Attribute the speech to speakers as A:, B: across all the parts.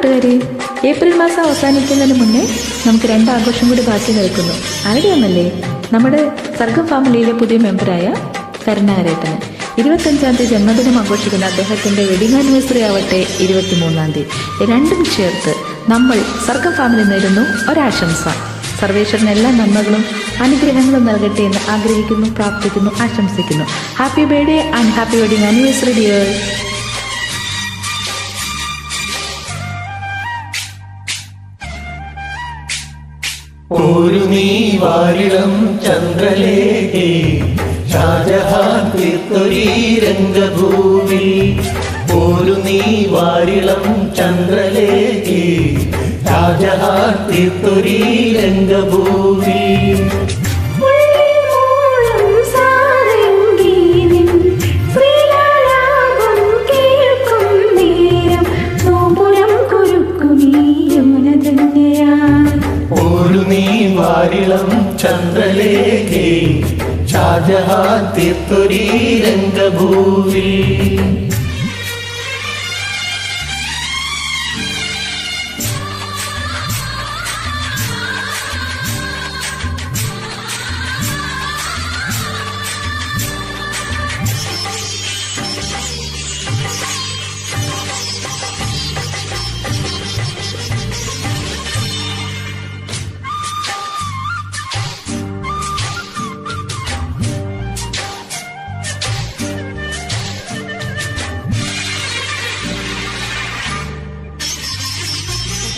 A: കൂട്ടുകാരെ, ഏപ്രിൽ മാസം അവസാനിക്കുന്നതിന് മുന്നേ നമുക്ക് 2 ആഘോഷം കൂടി ബാക്കി നിൽക്കുന്നു. ആരുടെയൊന്നല്ലേ, നമ്മുടെ സർഗം ഫാമിലിയിലെ പുതിയ മെമ്പറായ കരുണാകരേട്ടന് 25-ാം തീയതി ജന്മദിനം ആഘോഷിക്കുന്ന അദ്ദേഹത്തിൻ്റെ വെഡിങ് ആനിവേഴ്സറി ആവട്ടെ 23-ാം തീയതി. രണ്ടും ചേർത്ത് നമ്മൾ സർഗം ഫാമിലി നേരുന്നു ഒരാശംസ. സർവേശ്വരൻ എല്ലാ നന്മകളും അനുഗ്രഹങ്ങളും നൽകട്ടെ എന്ന് ആഗ്രഹിക്കുന്നു, പ്രാർത്ഥിക്കുന്നു, ആശംസിക്കുന്നു. Happy birthday and happy wedding anniversary dear.
B: ഒരു നീ വാരിളം ചന്ദ്രലേഖേ ഷാജഹാൻ തീർത്തൊരീ രംഗഭൂമി. ഒരു നീ വാരിളം ചന്ദ്രലേഖേ ഷാജഹാൻ തീർത്തൊരീ രംഗഭൂമി. ഒരു നീ വാരിളം ചന്ദ്രലേഖേ ഷാജഹാൻ തീർത്തൊരീ രംഗഭൂമി.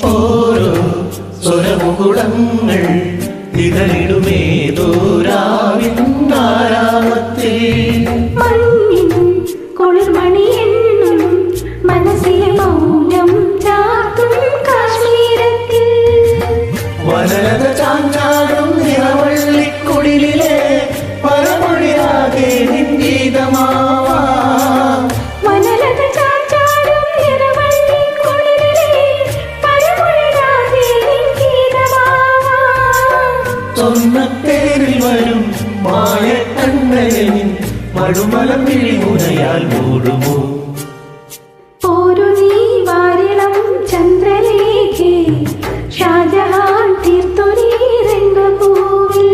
B: ഓരോ സ്വരമുകുളങ്ങൾ ഇതളിടുമേതോരാവിൻ ആരാമത്തിൽ
C: മനസ്സിലെ മൗനം ചാത്തും കാശ്മീരത്തിൽ
B: വനലത ചാഞ്ചാടും നിറവള്ളിക്കുടിലെ പരമൊഴിയാകെ നിൻ ഗീതമാവാ. സ്വർണ്ണത്തേരിൽ വരും മായക്കണ്ണനിൽ മടുമലം വിളിമുനയാൽ മൂടുമോ.
C: ഒരു നീ വാരിളം ചന്ദ്രലേഖേ ഷാജഹാൻ തീർത്തൊരീ രംഗഭൂമി.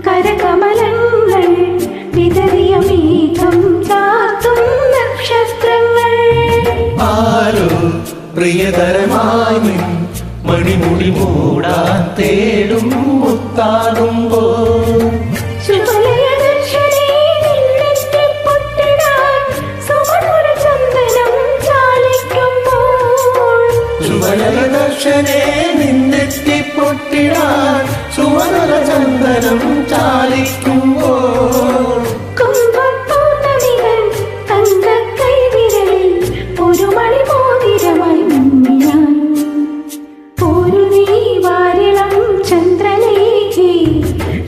C: കരകമലങ്ങൾ വിതറിയ മേഘം ചാർത്തും നക്ഷത്രങ്ങൾ.
B: ആരോ പ്രിയതരമായി മണിമുടി മൂടാൻ തേടും മുത്താടുമ്പോ സുവനദർശനേ നിന്നെത്തിപ്പൊട്ടിടാൻ സുവനര ചന്ദനം ചാലിക്കുമ്പോൾ
C: ഒരു മണിമോതിരമായി മുന്നിലായി. ഒരു നീ വാരിളം ചന്ദ്രലേഖേ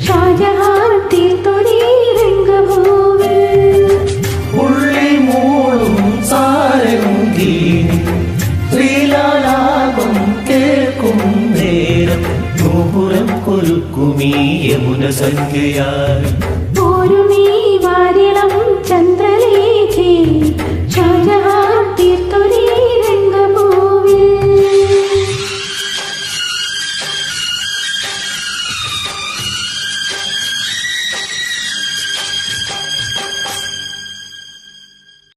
C: ഷാജഹാൻ തീർത്തൊരീ രംഗഭൂമി.
B: ഉള്ളി മൂളും സാരംഗീനി ശ്രീലാലാപം കേൾക്കും നേരം നൂപുരം കൊലുക്കുമീ യമുന സംഖ്യയായി.
C: ഒരു നീ വാരിളം ചന്ദ്രലേ